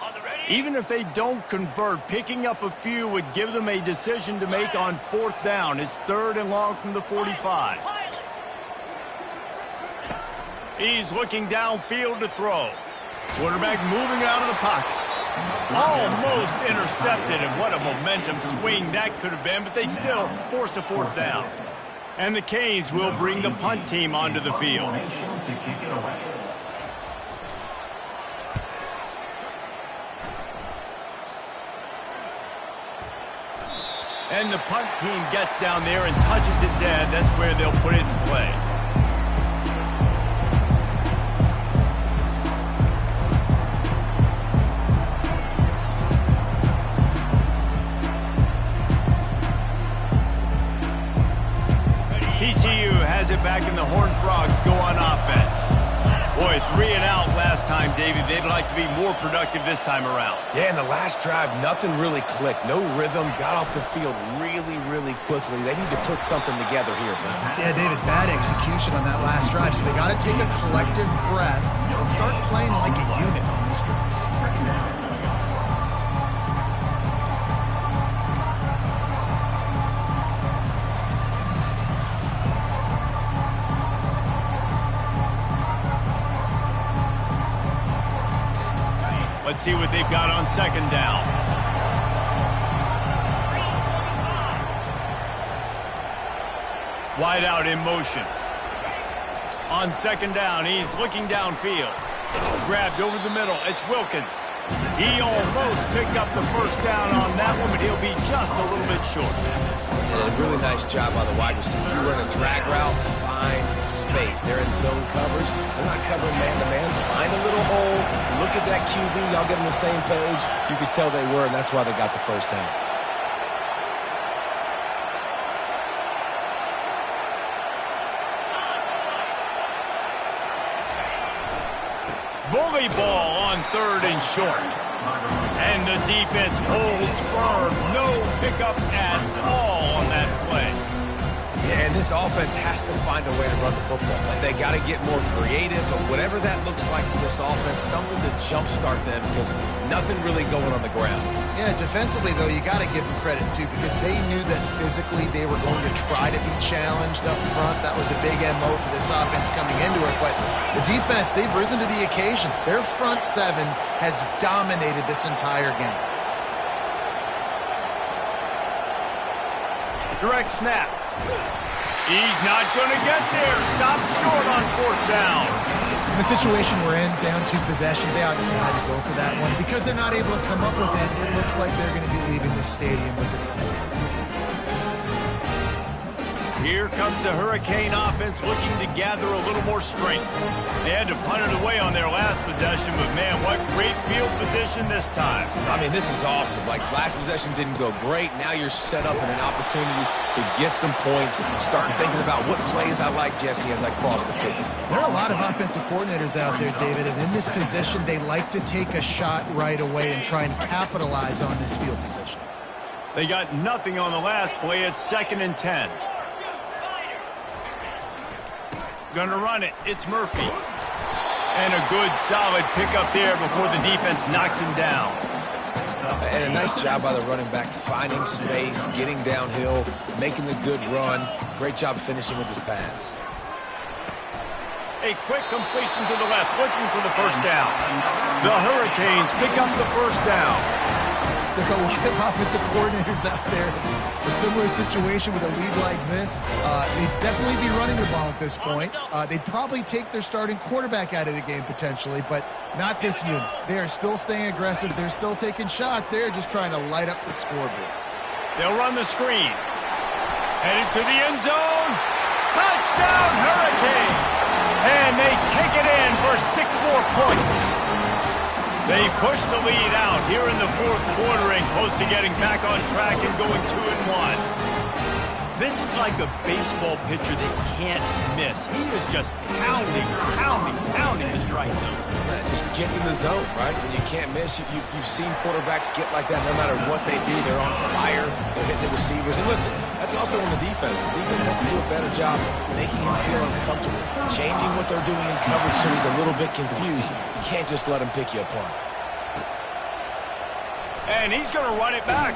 On the ready. Even if they don't convert, picking up a few would give them a decision to make on 4th down. It's 3rd and long from the 45. He's looking downfield to throw. Quarterback moving out of the pocket. Almost intercepted, and what a momentum swing that could have been, but they still force a 4th down. And the Canes will bring the punt team onto the field. To kick it away. And the punt team gets down there and touches it dead. That's where they'll put it in play. David, they'd like to be more productive this time around. Yeah, in the last drive, nothing really clicked. No rhythm, got off the field really, really quickly. They need to put something together here, Brent. Yeah, David, bad execution on that last drive, so they got to take a collective breath and start playing like a unit on this drive. Let's see what they've got on second down. Wide out in motion. On second down, he's looking downfield. Grabbed over the middle. It's Wilkins. He almost picked up the first down on that one, but he'll be just a little bit short. And a really nice job by the wide receiver. You run a drag route, find space. They're in zone coverage. They're not covering man-to-man. Find a little hole. Look at that QB. Y'all get on the same page. You could tell they were, and that's why they got the first down. Bully ball on third and short. And the defense holds firm. No pickup at all on that play. Yeah, and this offense has to find a way to run the football. They got to get more creative, but whatever that looks like for this offense, something to jumpstart them because nothing really going on the ground. Yeah, defensively, though, you got to give them credit, too, because they knew that physically they were going to try to be challenged up front. That was a big MO for this offense coming into it. But the defense, they've risen to the occasion. Their front seven has dominated this entire game. Direct snap. He's not going to get there. Stopped short on fourth down. In the situation we're in, down 2 possessions, they obviously had to go for that one. Because they're not able to come up with it, it looks like they're going to be leaving the stadium with it. Here comes the Hurricane offense looking to gather a little more strength. They had to punt it away on their last possession, but man, what great field position this time. I mean, this is awesome. Like, last possession didn't go great. Now you're set up in an opportunity to get some points. Start thinking about what plays I like, Jesse, as I cross the field. There are a lot of offensive coordinators out there, David, and in this position, they like to take a shot right away and try and capitalize on this field position. They got nothing on the last play. It's 2nd and 10. Gonna run it. It's Murphy. And a good, solid pickup there before the defense knocks him down. And a nice job by the running back, finding space, getting downhill, making the good run. Great job finishing with his pads. A quick completion to the left, looking for the first down. The Hurricanes pick up the first down. There are a lot of offensive coordinators out there. A similar situation with a lead like this. They'd definitely be running the ball at this point. They'd probably take their starting quarterback out of the game potentially, but not this unit. They are still staying aggressive. They're still taking shots. They're just trying to light up the scoreboard. They'll run the screen. Headed to the end zone. Touchdown, Hurricane! And they take it in for 6 more points. They push the lead out here in the fourth quarter and close to getting back on track and going 2-1. This is like a baseball pitcher that can't miss. He is just pounding the strike zone. It just gets in the zone, right? When you can't miss, you've seen quarterbacks get like that no matter what they do. They're on fire. They're hitting the receivers. And listen, that's also on the defense. The defense has to do a better job making him feel uncomfortable, changing what they're doing in coverage so he's a little bit confused. You can't just let him pick you apart. And he's going to run it back.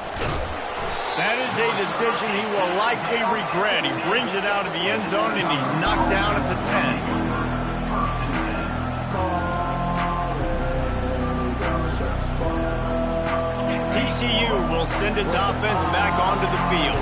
That is a decision he will likely regret. He brings it out of the end zone, and he's knocked down at the 10. TCU will send its offense back onto the field.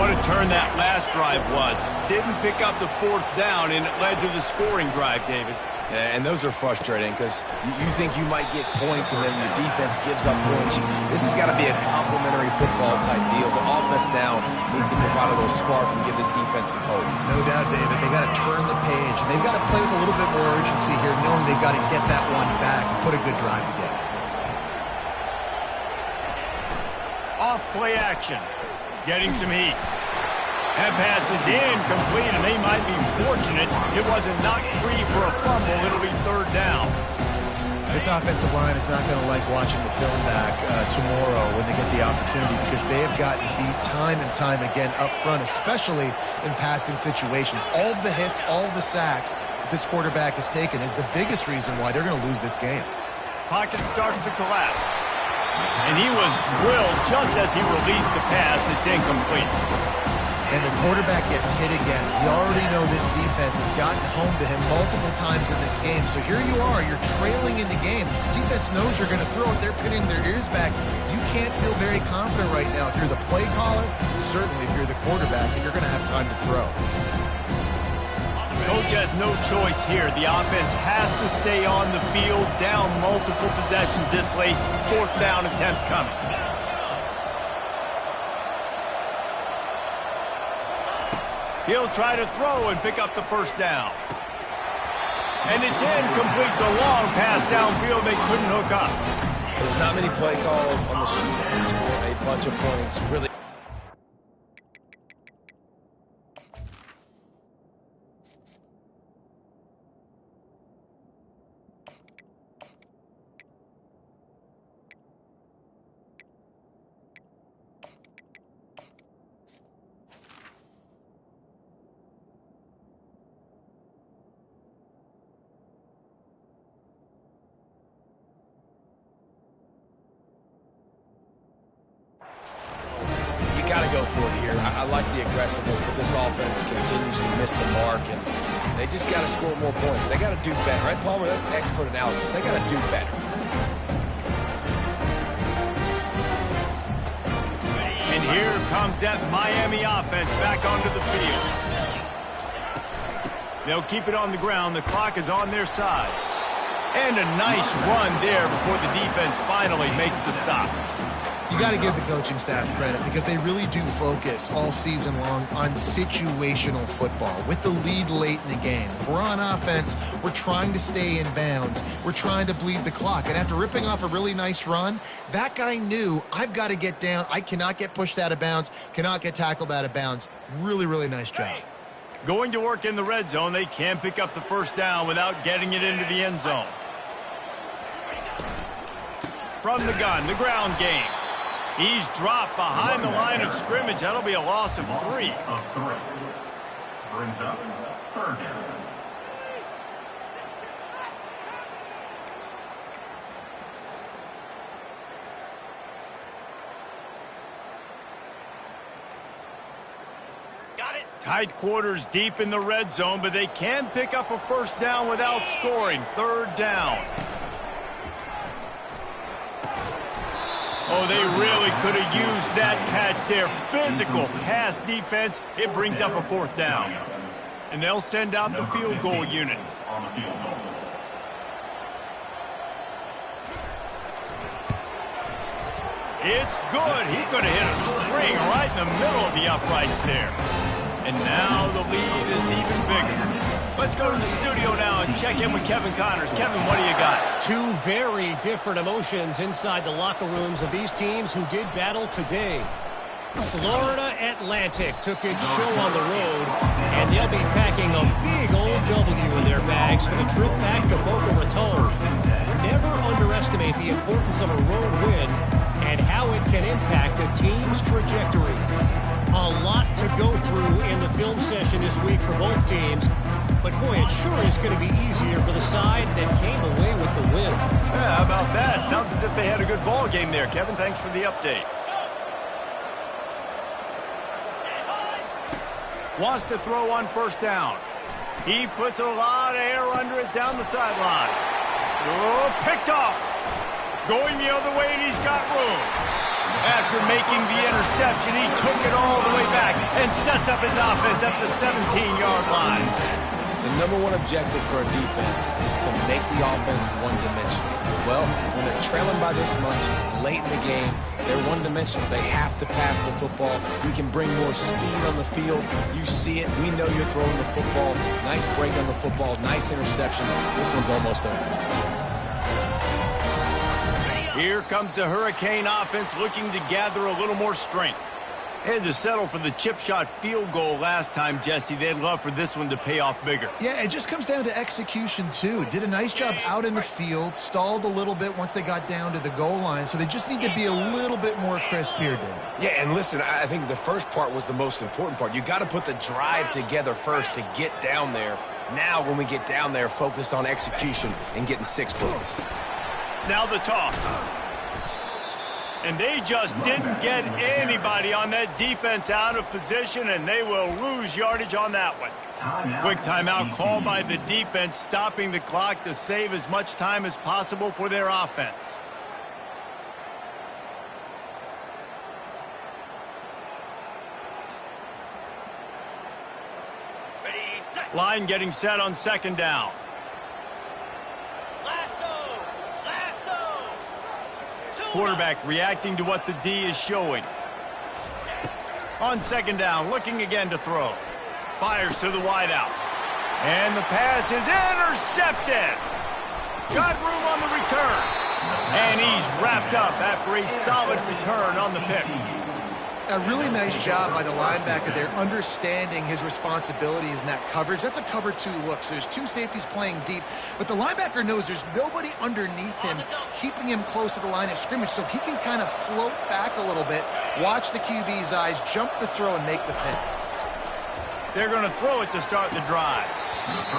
What a turn that last drive was. Didn't pick up the 4th down, and it led to the scoring drive, David. And those are frustrating because you think you might get points and then your defense gives up points. This has got to be a complementary football type deal. The offense now needs to provide a little spark and give this defense some hope. No doubt, David. They got to turn the page. And they've got to play with a little bit more urgency here, knowing they've got to get that one back and put a good drive together. Off play action. Getting some heat. That pass is incomplete, and they might be fortunate it wasn't knocked free for a fumble. It'll be 3rd down. This offensive line is not going to like watching the film back tomorrow when they get the opportunity, because they have gotten beat time and time again up front, especially in passing situations. All of the hits, all of the sacks that this quarterback has taken is the biggest reason why they're going to lose this game. Pocket starts to collapse. And he was drilled just as he released the pass. It's incomplete. And the quarterback gets hit again. We already know this defense has gotten home to him multiple times in this game. So here you are, you're trailing in the game. Defense knows you're going to throw it. They're pinning their ears back. You can't feel very confident right now if you're the play caller, certainly if you're the quarterback, that you're going to have time to throw. Coach has no choice here. The offense has to stay on the field, down multiple possessions this late. 4th down attempt coming. He'll try to throw and pick up the 1st down. And it's incomplete. The long pass downfield they couldn't hook up. There's not many play calls on the sheet to score a bunch of points. Really. Got to go for it here. I like the aggressiveness, but this offense continues to miss the mark, and they just got to score more points. They got to do better, right, Palmer? That's expert analysis. They got to do better. And here comes that Miami offense back onto the field. They'll keep it on the ground. The clock is on their side. And a nice run there before the defense finally makes the stop. You got to give the coaching staff credit, because they really do focus all season long on situational football with the lead late in the game. If we're on offense, we're trying to stay in bounds. We're trying to bleed the clock. And after ripping off a really nice run, that guy knew, I've got to get down. I cannot get pushed out of bounds, cannot get tackled out of bounds. Really, really nice job. Going to work in the red zone. They can't pick up the 1st down without getting it into the end zone. From the gun, the ground game. He's dropped behind the line of scrimmage. That'll be a loss of 3. Brings up 3rd down. Got it. Tight quarters deep in the red zone, but they can pick up a 1st down without scoring. 3rd down. Oh, they really could have used that catch there. Physical pass defense. It brings up a 4th down. And they'll send out the field goal unit. On the field goal. It's good. He could have hit a string right in the middle of the uprights there. And now the lead is even bigger. Let's go to the studio now and check in with Kevin Connors. Kevin, what do you got? 2 very different emotions inside the locker rooms of these teams who did battle today. Florida Atlantic took its show on the road, and they'll be packing a big old W in their bags for the trip back to Boca Raton. Never underestimate the importance of a road win and how it can impact a team's trajectory. A lot to go through in the film session this week for both teams, but boy, it sure is going to be easier for the side that came away with the win. Yeah, how about that? Sounds as if they had a good ball game there. Kevin, thanks for the update. Wants to throw on 1st down. He puts a lot of air under it down the sideline. Oh, picked off. Going the other way, and he's got room. After making the interception, he took it all the way back and sets up his offense at the 17-yard line. The #1 objective for a defense is to make the offense one-dimensional. Well, when they're trailing by this much late in the game, they're one-dimensional. They have to pass the football. We can bring more speed on the field. You see it. We know you're throwing the football. Nice break on the football. Nice interception. This one's almost over. Here comes the Hurricane offense looking to gather a little more strength. They had to settle for the chip shot field goal last time, Jesse. They'd love for this one to pay off bigger. Yeah, it just comes down to execution, too. Did a nice job out in the field, stalled a little bit once they got down to the goal line, so they just need to be a little bit more crisp here, Dave. Yeah, and listen, I think the first part was the most important part. You got to put the drive together first to get down there. Now, when we get down there, focus on execution and getting 6 points. Now the toss. And they just didn't get anybody on that defense out of position, and they will lose yardage on that one. Quick timeout called by the defense, stopping the clock to save as much time as possible for their offense. Ready, set. Line getting set on second down. Quarterback reacting to what the D is showing. On second down, looking again to throw. Fires to the wideout. And the pass is intercepted. Got room on the return. And he's wrapped up after a solid return on the pick. A really nice job by the linebacker there, understanding his responsibilities in that coverage. That's a cover 2 look, so there's 2 safeties playing deep, but the linebacker knows there's nobody underneath him keeping him close to the line of scrimmage, so he can kind of float back a little bit, watch the QB's eyes, jump the throw, and make the pick. They're going to throw it to start the drive.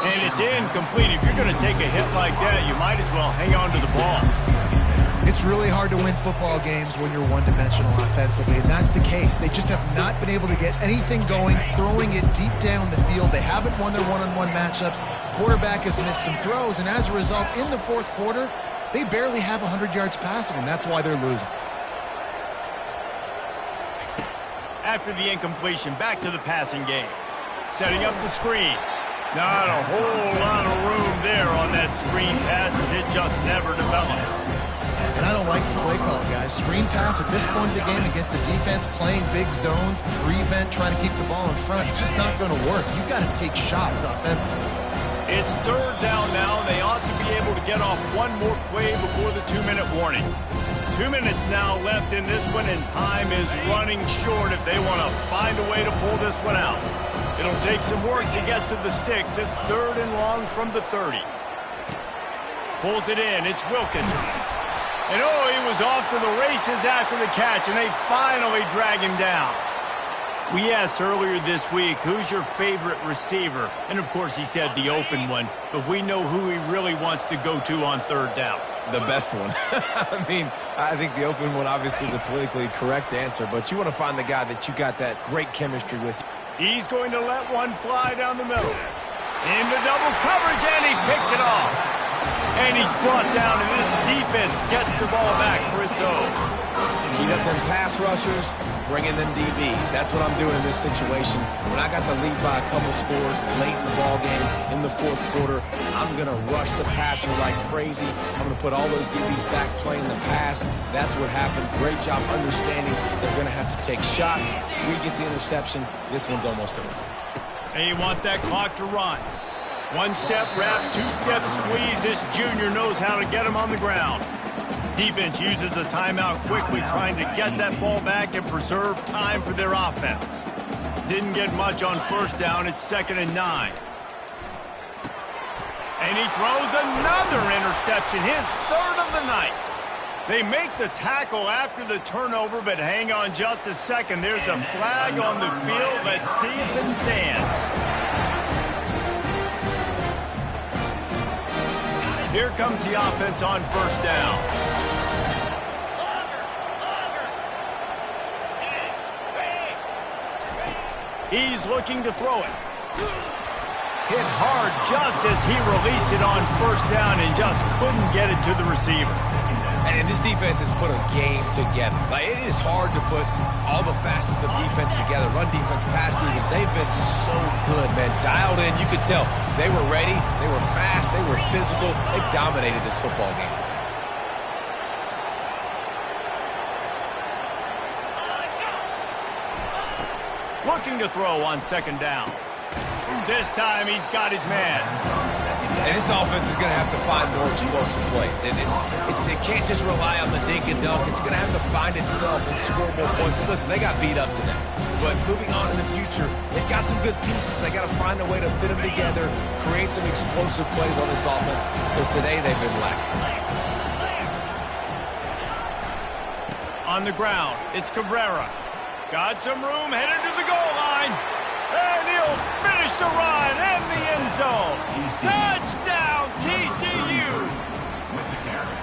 And it's incomplete. If you're going to take a hit like that, you might as well hang on to the ball. It's really hard to win football games when you're one-dimensional offensively, and that's the case. They just have not been able to get anything going, throwing it deep down the field. They haven't won their one-on-one matchups. Quarterback has missed some throws, and as a result, in the fourth quarter, they barely have 100 yards passing, and that's why they're losing. After the incompletion, back to the passing game. Setting up the screen. Not a whole lot of room there on that screen pass as it just never developed. And I don't like the play call, guys. Screen pass at this point in the game against the defense, playing big zones, prevent, trying to keep the ball in front. It's just not going to work. You've got to take shots offensively. It's third down now, and they ought to be able to get off one more play before the 2-minute warning. 2 minutes now left in this one, and time is running short if they want to find a way to pull this one out. It'll take some work to get to the sticks. It's 3rd and long from the 30. Pulls it in. It's Wilkins. And oh, he was off to the races after the catch, and they finally drag him down. We asked earlier this week, who's your favorite receiver? And of course he said the open one, but we know who he really wants to go to on 3rd down. The best one. I mean, I think the open one, obviously the politically correct answer, but you want to find the guy that you got that great chemistry with. He's going to let one fly down the middle. Into double coverage, and he picked it off. And he's brought down, and this defense gets the ball back for its own. Heat up them pass rushers, bring in them DBs. That's what I'm doing in this situation. When I got the lead by a couple scores late in the ball game, in the fourth quarter, I'm going to rush the passer like crazy. I'm going to put all those DBs back playing the pass. That's what happened. Great job understanding they're going to have to take shots. We get the interception. This one's almost over. And you want that clock to run. 1-step wrap, 2-step squeeze. This junior knows how to get him on the ground. Defense uses a timeout quickly, trying to get that ball back and preserve time for their offense. Didn't get much on 1st down. It's 2nd and 9. And he throws another interception, his 3rd of the night. They make the tackle after the turnover, but hang on just a second. There's a flag on the field. Let's see if it stands. Here comes the offense on 1st down. He's looking to throw it. Hit hard just as he released it on 1st down and just couldn't get it to the receiver. And this defense has put a game together. Like, it is hard to put all the facets of defense together. Run defense, pass defense. They've been so good, man. Dialed in. You could tell they were ready. They were fast. They were physical. They dominated this football game. Looking to throw on 2nd down. This time he's got his man. And this offense is going to have to find more explosive plays. And it can't just rely on the dink and dunk. It's going to have to find itself and score more points. And listen, they got beat up today. But moving on in the future, they've got some good pieces. They got to find a way to fit them together, create some explosive plays on this offense, because today they've been lacking. On the ground, it's Cabrera. Got some room, headed to the goal line. And he'll finish the run in the end zone. Touchdown, TCU! With the carry.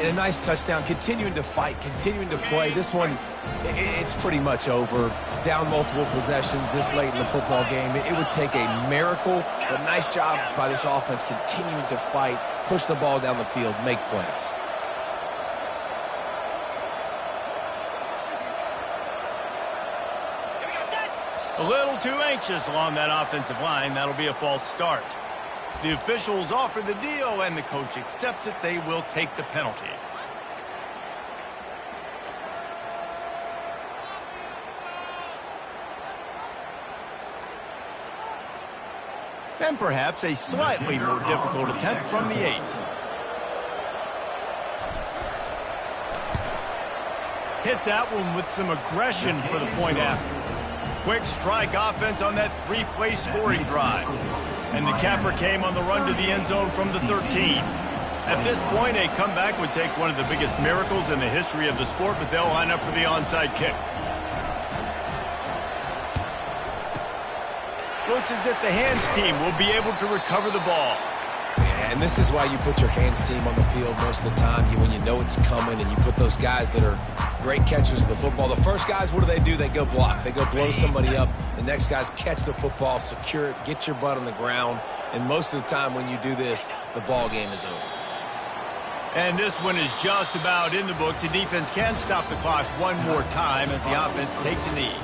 And a nice touchdown, continuing to fight, continuing to play. This one, it's pretty much over. Down multiple possessions this late in the football game. It would take a miracle, but nice job by this offense continuing to fight, push the ball down the field, make plays. A little too anxious along that offensive line. That'll be a false start. The officials offer the deal, and the coach accepts it. They will take the penalty. And perhaps a slightly more difficult attempt from the 8. Hit that one with some aggression for the point after. Quick strike offense on that 3-play scoring drive. And the capper came on the run to the end zone from the 13. At this point, a comeback would take one of the biggest miracles in the history of the sport, but they'll line up for the onside kick. Looks as if the hands team will be able to recover the ball. And this is why you put your hands team on the field most of the time, when you know it's coming, and you put those guys that are great catchers of the football. The first guys, what do? They go block. They go blow somebody up. The next guys catch the football, secure it, get your butt on the ground. And most of the time when you do this, the ball game is over. And this one is just about in the books. The defense can stop the clock one more time as the offense takes a knee.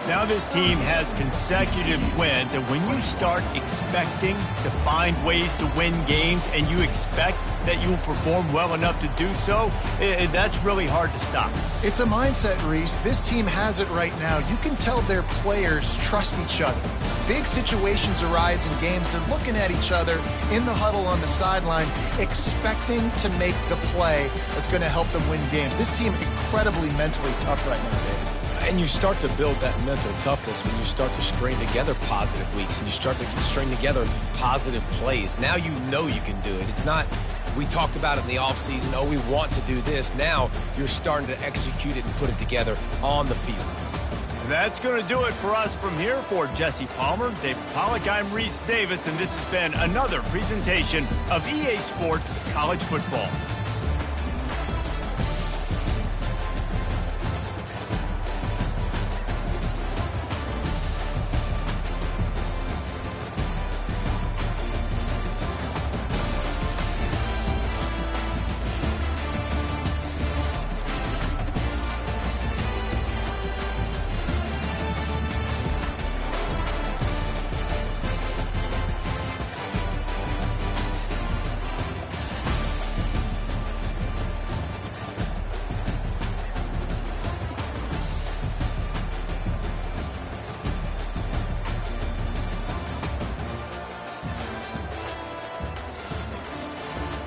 Now this team has consecutive wins, and when you start expecting to find ways to win games and you expect that you will perform well enough to do so, that's really hard to stop. It's a mindset, Reese. This team has it right now. You can tell their players trust each other. Big situations arise in games. They're looking at each other in the huddle on the sideline, expecting to make the play that's going to help them win games. This team incredibly mentally tough right now, Dave. And you start to build that mental toughness when you start to string together positive weeks and you start to string together positive plays. Now you know you can do it. It's not, we talked about it in the offseason, oh, we want to do this. Now you're starting to execute it and put it together on the field. That's going to do it for us from here. For Jesse Palmer, David Pollack, I'm Reese Davis, and this has been another presentation of EA Sports College Football.